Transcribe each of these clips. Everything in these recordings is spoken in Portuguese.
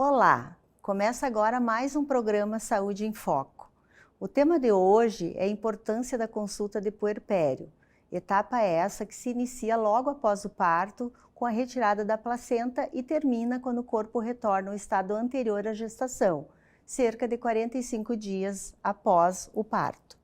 Olá, começa agora mais um programa Saúde em Foco. O tema de hoje é a importância da consulta de puerpério, etapa essa que se inicia logo após o parto, com a retirada da placenta e termina quando o corpo retorna ao estado anterior à gestação, cerca de 45 dias após o parto.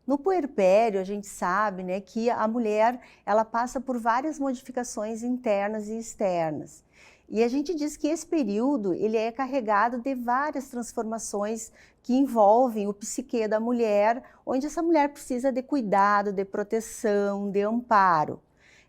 No puerpério, a gente sabe, que a mulher ela passa por várias modificações internas e externas. E a gente diz que esse período ele é carregado de várias transformações que envolvem o psique da mulher, onde essa mulher precisa de cuidado, de proteção, de amparo.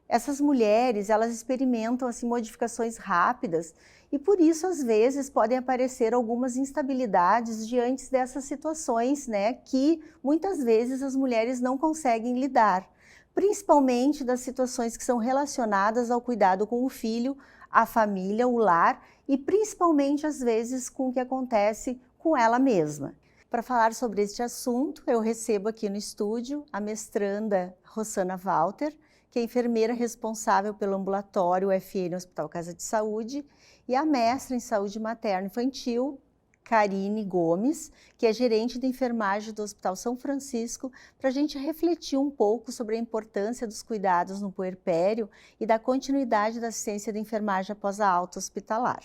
Essas mulheres, elas experimentam assim, modificações rápidas e por isso, às vezes, podem aparecer algumas instabilidades diante dessas situações, que muitas vezes as mulheres não conseguem lidar, principalmente das situações que são relacionadas ao cuidado com o filho, a família, o lar e principalmente, às vezes, com o que acontece com ela mesma. Para falar sobre este assunto, eu recebo aqui no estúdio a mestranda Rosana Walter, que é enfermeira responsável pelo ambulatório UFN Hospital Casa de Saúde, e a mestra em saúde materno-infantil, Karine Gomes, que é gerente de enfermagem do Hospital São Francisco, para a gente refletir um pouco sobre a importância dos cuidados no puerpério e da continuidade da assistência de enfermagem após a alta hospitalar.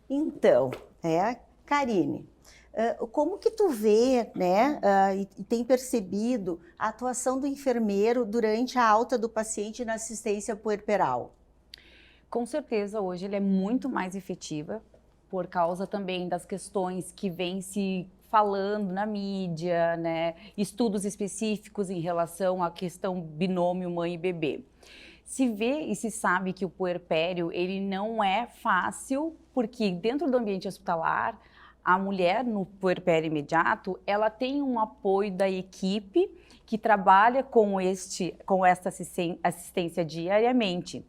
Então, Karine, como que tu vê, e tem percebido a atuação do enfermeiro durante a alta do paciente na assistência puerperal? Com certeza, hoje ele é muito mais efetiva, por causa também das questões que vem se falando na mídia, estudos específicos em relação à questão binômio mãe e bebê. Se vê e se sabe que o puerpério ele não é fácil, porque dentro do ambiente hospitalar, a mulher no puerpério imediato, ela tem um apoio da equipe que trabalha com esta assistência diariamente.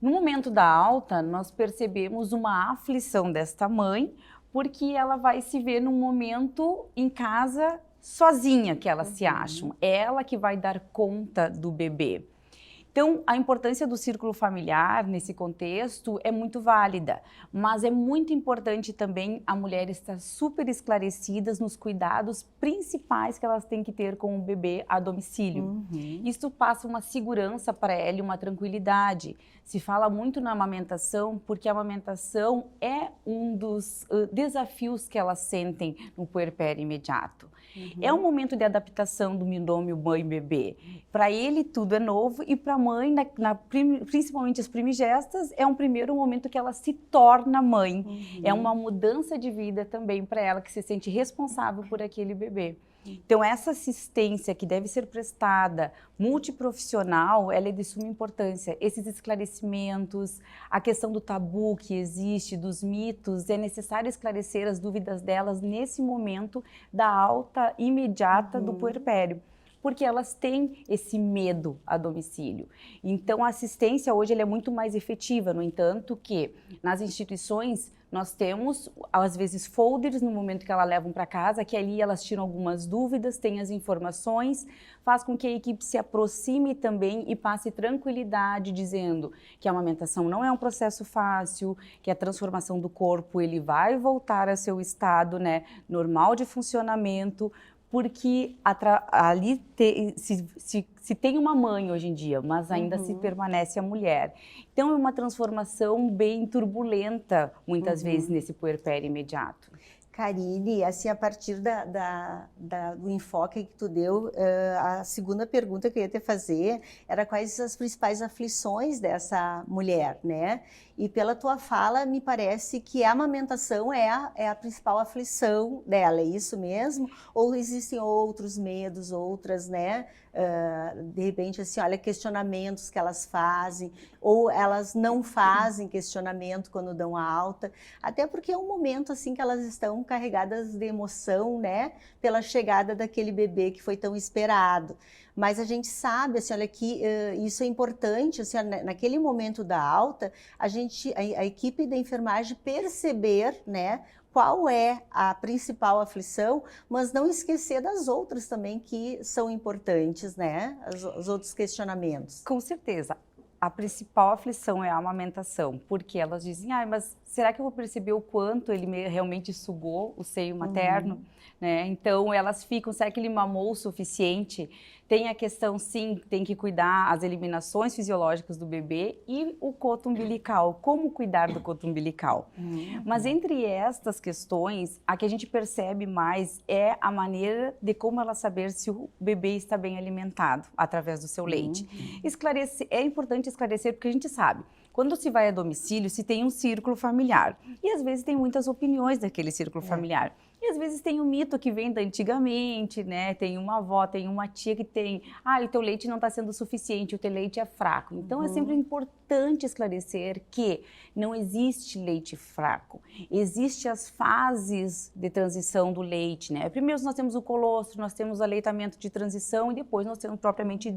No momento da alta, nós percebemos uma aflição desta mãe, porque ela vai se ver num momento em casa sozinha, que elas se acham. É ela que vai dar conta do bebê. Então, a importância do círculo familiar nesse contexto é muito válida, mas é muito importante também a mulher estar super esclarecida nos cuidados principais que elas têm que ter com o bebê a domicílio. Isso passa uma segurança para ela e uma tranquilidade. Se fala muito na amamentação, porque a amamentação é um dos desafios que elas sentem no puerpério imediato. É um momento de adaptação do binômio mãe-bebê. Para ele tudo é novo e para a mãe, principalmente as primigestas, é um primeiro momento que ela se torna mãe. É uma mudança de vida também para ela, que se sente responsável por aquele bebê. Então, essa assistência que deve ser prestada, multiprofissional, ela é de suma importância. Esses esclarecimentos, a questão do tabu que existe, dos mitos, é necessário esclarecer as dúvidas delas nesse momento da alta imediata do puerpério, porque elas têm esse medo a domicílio. Então, a assistência hoje ela é muito mais efetiva, no entanto que nas instituições nós temos, às vezes, folders no momento que elas levam para casa, que ali elas tiram algumas dúvidas, têm as informações, faz com que a equipe se aproxime também e passe tranquilidade, dizendo que a amamentação não é um processo fácil, que a transformação do corpo ele vai voltar a seu estado normal de funcionamento, porque ali se tem uma mãe hoje em dia, mas ainda se permanece a mulher. Então é uma transformação bem turbulenta, muitas vezes, nesse puerpério imediato. Karine, assim, a partir do enfoque que tu deu, a segunda pergunta que eu ia te fazer era quais as principais aflições dessa mulher, E pela tua fala, me parece que a amamentação é a principal aflição dela, é isso mesmo? Ou existem outros medos, outras, de repente, assim, olha, questionamentos que elas fazem, ou elas não fazem questionamento quando dão a alta, até porque é um momento, assim, que elas estão carregadas de emoção, pela chegada daquele bebê que foi tão esperado. Mas a gente sabe, assim, olha, que isso é importante, assim, naquele momento da alta, a equipe da enfermagem perceber, qual é a principal aflição, mas não esquecer das outras também que são importantes, os outros questionamentos. Com certeza. a principal aflição é a amamentação, porque elas dizem, mas será que eu vou perceber o quanto ele realmente sugou o seio materno? Né? Então, elas ficam, será que ele mamou o suficiente? Tem a questão, sim, tem que cuidar as eliminações fisiológicas do bebê e o coto umbilical, como cuidar do coto umbilical. Mas entre estas questões, a que a gente percebe mais é a maneira de como ela saber se o bebê está bem alimentado através do seu leite. É importante esclarecer porque a gente sabe, quando se vai a domicílio, se tem um círculo familiar e às vezes tem muitas opiniões daquele círculo familiar. E às vezes tem um mito que vem da antigamente, né? Tem uma avó, tem uma tia que tem, o teu leite não está sendo suficiente, o teu leite é fraco. Então é sempre importante esclarecer que não existe leite fraco. Existem as fases de transição do leite, né? Primeiro nós temos o colostro, nós temos o aleitamento de transição e depois nós temos propriamente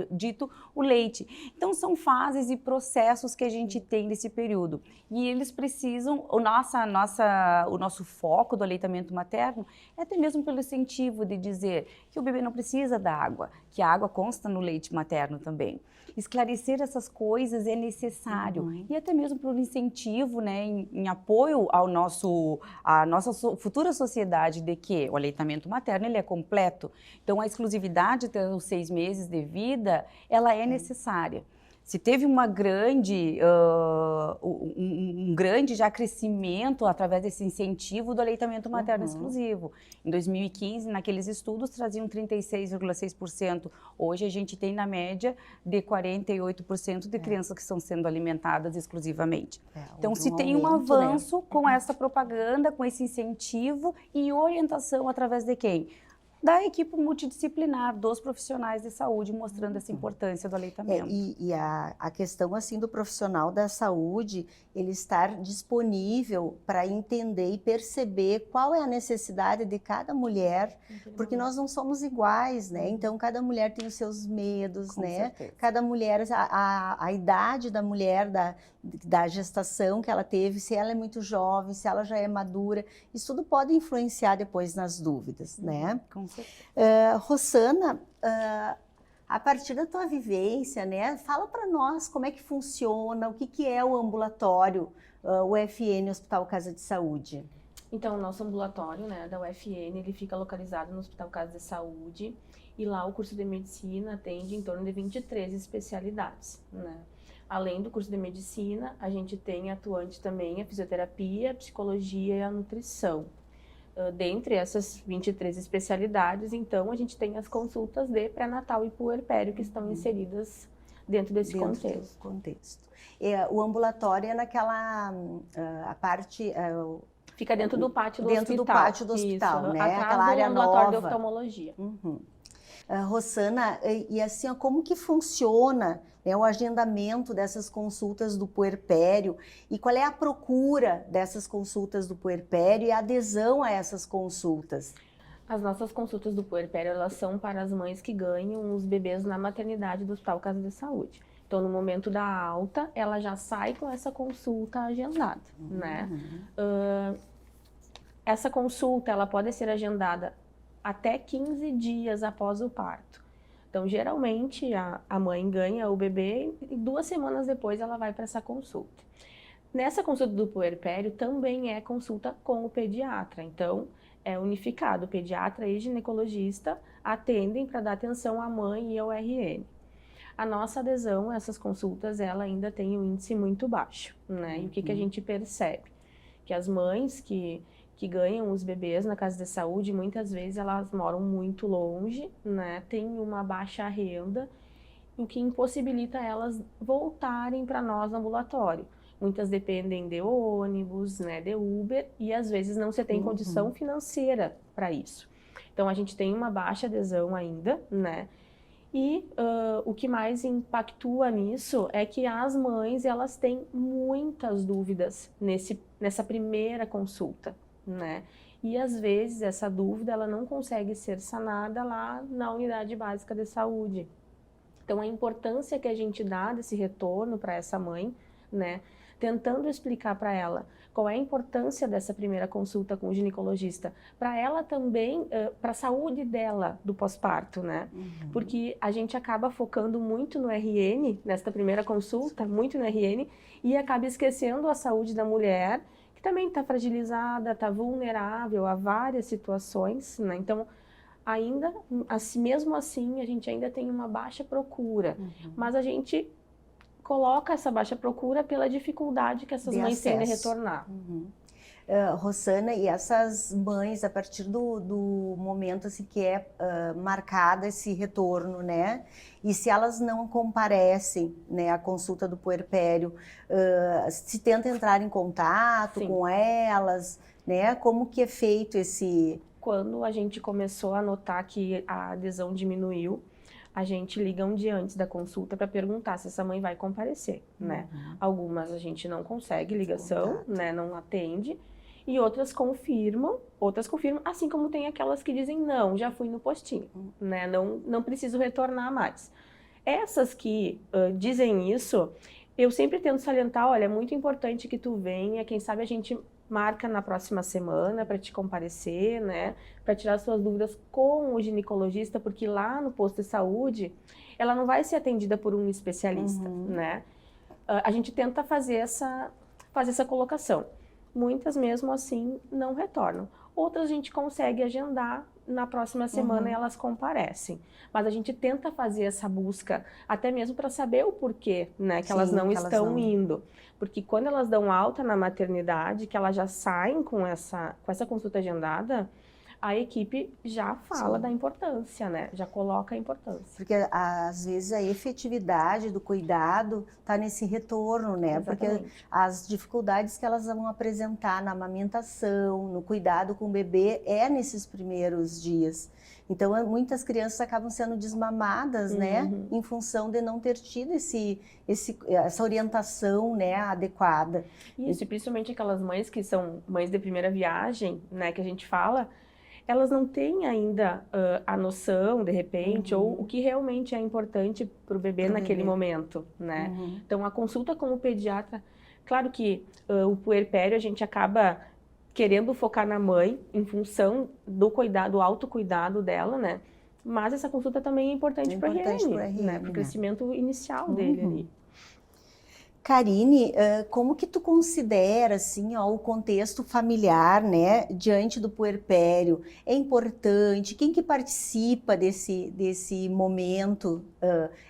dito o leite. Então são fases e processos que a gente tem nesse período. E eles precisam, o nosso foco do aleitamento materno é até mesmo pelo incentivo de dizer que o bebê não precisa da água, que a água consta no leite materno também. Esclarecer essas coisas é necessário e até mesmo por incentivo, né, em apoio à nossa futura sociedade de que o aleitamento materno ele é completo. Então a exclusividade até os 6 meses de vida, ela é necessária. Se teve um grande já crescimento através desse incentivo do aleitamento materno exclusivo. Em 2015, naqueles estudos, traziam 36,6%. Hoje a gente tem na média de 48% de crianças que estão sendo alimentadas exclusivamente. Então, se tem um avanço com essa propaganda, com esse incentivo e orientação através de quem? Da equipe multidisciplinar, dos profissionais de saúde, mostrando essa importância do aleitamento. E a questão assim do profissional da saúde, ele estar disponível para entender e perceber qual é a necessidade de cada mulher, porque nós não somos iguais, né? Então, cada mulher tem os seus medos, Com né? certeza. Cada mulher, a idade da mulher, da gestação que ela teve, se ela é muito jovem, se ela já é madura, isso tudo pode influenciar depois nas dúvidas, né? Com certeza. Rossana, a partir da tua vivência, né, fala para nós como é que funciona, o que é o ambulatório, o UFN, Hospital Casa de Saúde. Então, o nosso ambulatório, né, da UFN, ele fica localizado no Hospital Casa de Saúde e lá o curso de medicina atende em torno de 23 especialidades, né. Além do curso de medicina, a gente tem atuante também a fisioterapia, a psicologia e a nutrição. Dentre essas 23 especialidades, então, a gente tem as consultas de pré-natal e puerpério que estão inseridas dentro desse contexto. O ambulatório é naquela a parte... Fica dentro do pátio do hospital. Dentro do pátio do hospital, isso, né? atrás Aquela área do ambulatório nova. de oftalmologia. Rossana, e assim, como que funciona, né, o agendamento dessas consultas do puerpério e qual é a procura dessas consultas do puerpério e a adesão a essas consultas? As nossas consultas do puerpério, elas são para as mães que ganham os bebês na maternidade do Hospital Casa de Saúde. Então, no momento da alta, ela já sai com essa consulta agendada, né? Essa consulta, ela pode ser agendada até 15 dias após o parto. Então, geralmente, a mãe ganha o bebê e 2 semanas depois ela vai para essa consulta. Nessa consulta do puerpério também é consulta com o pediatra. Então, é unificado. O pediatra e ginecologista atendem para dar atenção à mãe e ao RN. A nossa adesão a essas consultas, ela ainda tem um índice muito baixo, né? E o que a gente percebe? Que as mães que ganham os bebês na casa de saúde, muitas vezes elas moram muito longe, né? Tem uma baixa renda, o que impossibilita elas voltarem para nós no ambulatório. Muitas dependem de ônibus, né, de Uber, e às vezes não se tem condição financeira para isso. Então a gente tem uma baixa adesão ainda, né? E o que mais impactua nisso é que as mães, elas têm muitas dúvidas nessa primeira consulta, né? E às vezes essa dúvida ela não consegue ser sanada lá na unidade básica de saúde. Então a importância que a gente dá desse retorno para essa mãe, né, tentando explicar para ela qual é a importância dessa primeira consulta com o ginecologista, para ela também, para a saúde dela do pós-parto, né? Porque a gente acaba focando muito no RN, nesta primeira consulta, muito no RN, e acaba esquecendo a saúde da mulher, que também está fragilizada, está vulnerável a várias situações, né? Então, ainda, assim, mesmo assim, a gente ainda tem uma baixa procura, mas a gente coloca essa baixa procura pela dificuldade que essas mães têm de retornar. Rosana, e essas mães, a partir do momento assim, que é marcado esse retorno, né? E se elas não comparecem, né, à consulta do puerpério, se tenta entrar em contato com elas, né? Como que é feito esse... Quando a gente começou a notar que a adesão diminuiu, a gente liga um dia antes da consulta para perguntar se essa mãe vai comparecer, né? Algumas a gente não consegue ligação, né? Não atende. E outras confirmam, assim como tem aquelas que dizem, não, já fui no postinho, né? Não preciso retornar mais. Essas que dizem isso, eu sempre tento salientar, olha, é muito importante que tu venha, quem sabe a gente marca na próxima semana para te comparecer, né? Para tirar suas dúvidas com o ginecologista, porque lá no posto de saúde, ela não vai ser atendida por um especialista, né? A gente tenta fazer essa colocação. Muitas mesmo assim não retornam. Outras a gente consegue agendar na próxima semana e elas comparecem. Mas a gente tenta fazer essa busca, até mesmo para saber o porquê, né, que elas não estão indo. Porque quando elas dão alta na maternidade, que elas já saem com essa consulta agendada, a equipe já fala da importância, né? Já coloca a importância. Porque às vezes a efetividade do cuidado está nesse retorno, né? Exatamente. Porque as dificuldades que elas vão apresentar na amamentação, no cuidado com o bebê, é nesses primeiros dias. Então, muitas crianças acabam sendo desmamadas, né? Em função de não ter tido essa orientação, né, adequada. Isso, e principalmente aquelas mães que são mães de primeira viagem, né, que a gente fala, elas não têm ainda a noção, de repente, ou o que realmente é importante para o bebê naquele momento, né? Então, a consulta com o pediatra, claro que o puerpério a gente acaba querendo focar na mãe em função do cuidado, do autocuidado dela, né? Mas essa consulta também é importante para o RN, né? Para o crescimento inicial dele ali. Karine, como que tu considera assim, ó, o contexto familiar, né, diante do puerpério? É importante? Quem que participa desse momento?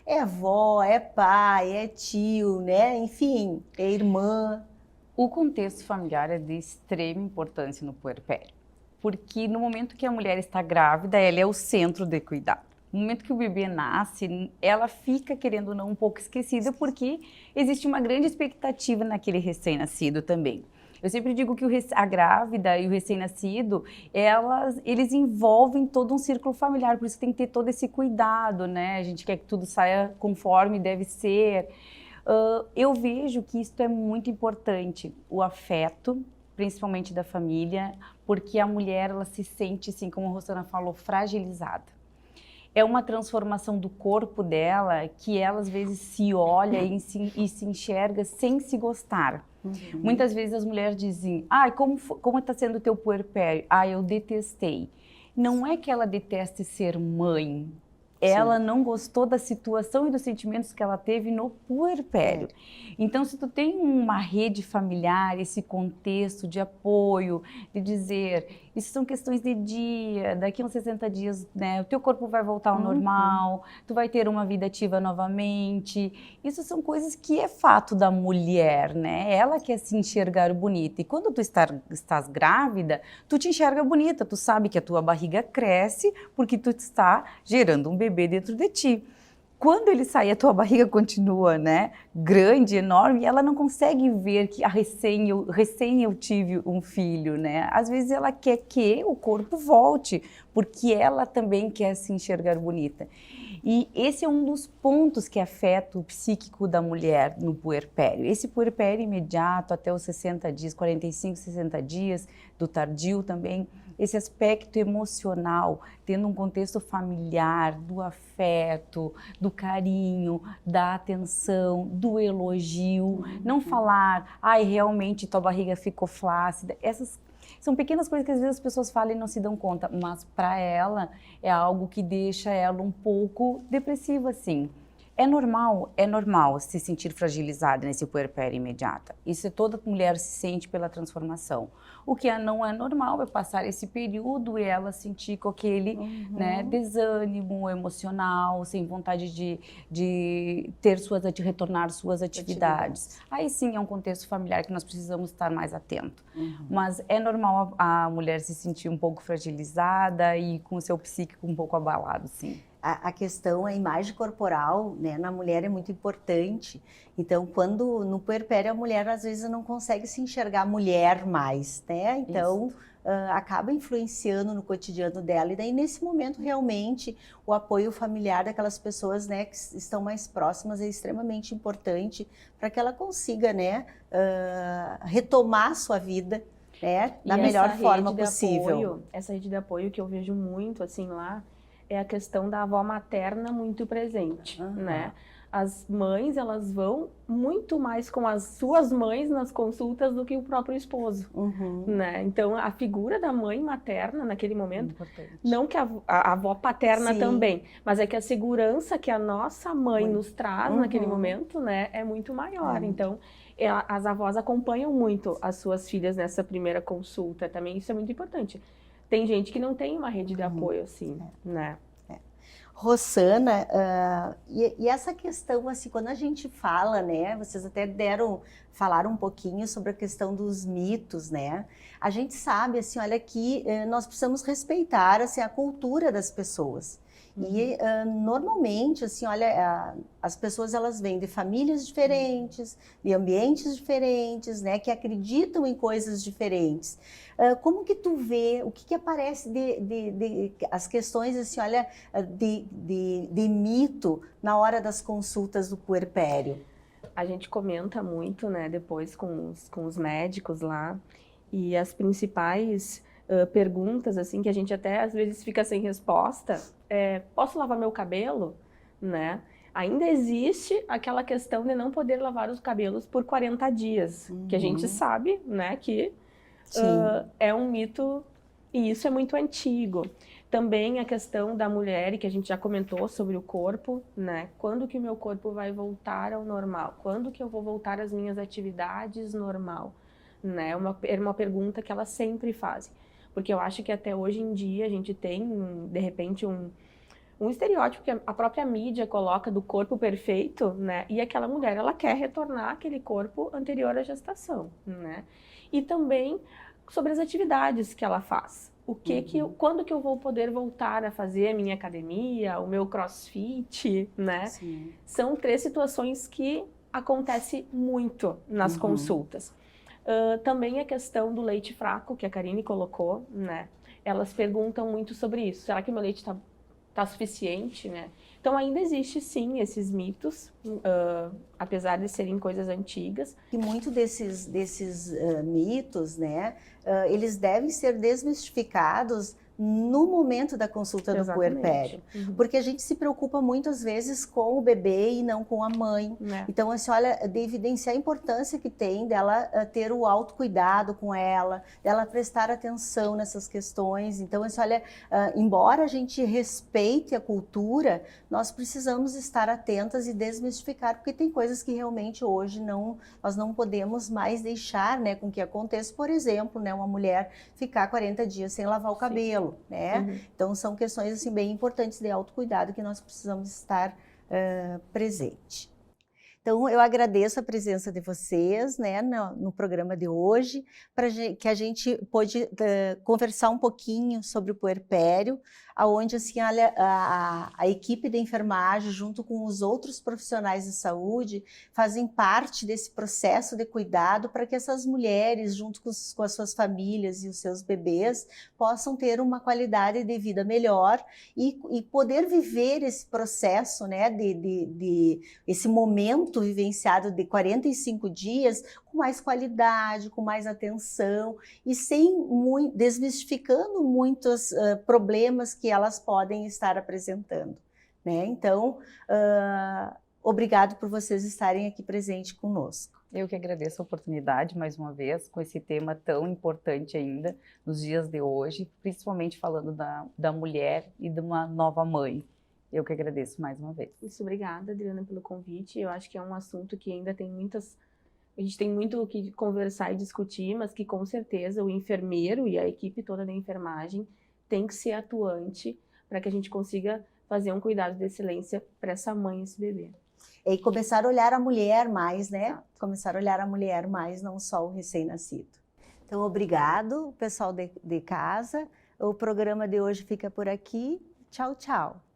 É avó, é pai, é tio, né? Enfim, é irmã. O contexto familiar é de extrema importância no puerpério, porque no momento que a mulher está grávida, ela é o centro de cuidado. No momento que o bebê nasce, ela fica, querendo ou não, um pouco esquecida, porque existe uma grande expectativa naquele recém-nascido também. Eu sempre digo que a grávida e o recém-nascido, eles envolvem todo um círculo familiar, por isso que tem que ter todo esse cuidado, né? A gente quer que tudo saia conforme deve ser. Eu vejo que isso é muito importante, o afeto, principalmente da família, porque a mulher, ela se sente, assim, como a Rosana falou, fragilizada. É uma transformação do corpo dela que ela, às vezes, se olha e se enxerga sem se gostar. Muitas vezes as mulheres dizem, como está sendo o teu puerpério? Eu detestei. Não é que ela deteste ser mãe, ela não gostou da situação e dos sentimentos que ela teve no puerpério. Então, se tu tem uma rede familiar, esse contexto de apoio, de dizer, isso são questões de dia, daqui a uns 60 dias, né, o teu corpo vai voltar ao normal, tu vai ter uma vida ativa novamente. Isso são coisas que é fato da mulher, né? Ela quer se enxergar bonita. E quando tu estás grávida, tu te enxerga bonita, tu sabe que a tua barriga cresce porque tu está gerando um bebê dentro de ti. Quando ele sai, a tua barriga continua, né, grande, enorme, e ela não consegue ver que recém eu tive um filho, né? Às vezes ela quer que o corpo volte, porque ela também quer se enxergar bonita. E esse é um dos pontos que afeta o psíquico da mulher no puerpério. Esse puerpério imediato, até os 60 dias, 45, 60 dias, do tardio também, esse aspecto emocional, tendo um contexto familiar, do afeto, do carinho, da atenção, do elogio, não falar, ai, realmente tua barriga ficou flácida, essas são pequenas coisas que às vezes as pessoas falam e não se dão conta, mas para ela é algo que deixa ela um pouco depressiva, assim. É normal se sentir fragilizada nesse puerpério imediato. Isso toda mulher se sente pela transformação. O que não é normal é passar esse período e ela sentir com aquele né, desânimo emocional, sem vontade de retornar suas atividades. Aí sim é um contexto familiar que nós precisamos estar mais atentos. Mas é normal a mulher se sentir um pouco fragilizada e com o seu psíquico um pouco abalado, sim. A questão, a imagem corporal, né, na mulher é muito importante. Então, quando no puerpério a mulher às vezes não consegue se enxergar mulher mais, né? Então, acaba influenciando no cotidiano dela. E daí, nesse momento, realmente, o apoio familiar daquelas pessoas, né, que estão mais próximas é extremamente importante para que ela consiga, né, retomar a sua vida, né, da melhor forma possível. Essa rede de apoio que eu vejo muito, assim, lá, é a questão da avó materna muito presente, né? As mães, elas vão muito mais com as suas mães nas consultas do que o próprio esposo, né? Então, a figura da mãe materna naquele momento, não que a avó paterna também, mas é que a segurança que a nossa mãe nos traz naquele momento, né, é muito maior. Então, as avós acompanham muito as suas filhas nessa primeira consulta também, isso é muito importante. Tem gente que não tem uma rede de apoio assim, né? Rosana, e essa questão, assim, quando a gente fala, né, vocês até falaram um pouquinho sobre a questão dos mitos, né? A gente sabe, assim, olha que nós precisamos respeitar, assim, a cultura das pessoas. E normalmente, assim, olha, as pessoas elas vêm de famílias diferentes, de ambientes diferentes, né, que acreditam em coisas diferentes. Como que tu vê, o que aparece as questões, assim, olha, de mito na hora das consultas do puerpério? A gente comenta muito, né, depois com os médicos lá, e as principais perguntas, assim, que a gente até às vezes fica sem resposta, posso lavar meu cabelo, né? Ainda existe aquela questão de não poder lavar os cabelos por 40 dias, que a gente sabe, né, que é um mito e isso é muito antigo. Também a questão da mulher, e que a gente já comentou sobre o corpo, né? Quando que o meu corpo vai voltar ao normal? Quando que eu vou voltar às minhas atividades normal? Né? É uma pergunta que elas sempre fazem. Porque eu acho que até hoje em dia a gente tem, de repente, um estereótipo que a própria mídia coloca do corpo perfeito, né? E aquela mulher, ela quer retornar àquele corpo anterior à gestação, né? E também sobre as atividades que ela faz. Quando que eu vou poder voltar a fazer a minha academia, o meu crossfit, né? Sim. São 3 situações que acontecem muito nas consultas. Também a questão do leite fraco, que a Karine colocou, né? Elas perguntam muito sobre isso. Será que meu leite tá suficiente, né? Então ainda existe sim esses mitos, apesar de serem coisas antigas. E muito desses mitos, né? Eles devem ser desmistificados no momento da consulta do puerpério. Porque a gente se preocupa muitas vezes com o bebê e não com a mãe. Então, assim, olha, de evidenciar a importância que tem dela ter o autocuidado com ela, dela prestar atenção nessas questões. Então, assim, olha, embora a gente respeite a cultura, nós precisamos estar atentas e desmistificar, porque tem coisas que realmente hoje nós não podemos mais deixar, né, com que aconteça. Por exemplo, né, uma mulher ficar 40 dias sem lavar o cabelo. Né? Então são questões assim, bem importantes de autocuidado que nós precisamos estar presente. Então eu agradeço a presença de vocês, né, no programa de hoje, que a gente pôde conversar um pouquinho sobre o puerpério, aonde assim, a equipe de enfermagem, junto com os outros profissionais de saúde, fazem parte desse processo de cuidado para que essas mulheres, junto com as suas famílias e os seus bebês, possam ter uma qualidade de vida melhor e poder viver esse processo, né, esse momento luto vivenciado de 45 dias com mais qualidade, com mais atenção e desmistificando muitos problemas que elas podem estar apresentando, né? Então, obrigado por vocês estarem aqui presentes conosco. Eu que agradeço a oportunidade, mais uma vez, com esse tema tão importante ainda nos dias de hoje, principalmente falando da mulher e de uma nova mãe. Eu que agradeço mais uma vez. Isso, obrigada, Adriana, pelo convite. Eu acho que é um assunto que ainda tem a gente tem muito o que conversar e discutir, mas que com certeza o enfermeiro e a equipe toda da enfermagem tem que ser atuante para que a gente consiga fazer um cuidado de excelência para essa mãe e esse bebê. E começar a olhar a mulher mais, né? Começar a olhar a mulher mais, não só o recém-nascido. Então, obrigado, pessoal de casa. O programa de hoje fica por aqui. Tchau, tchau.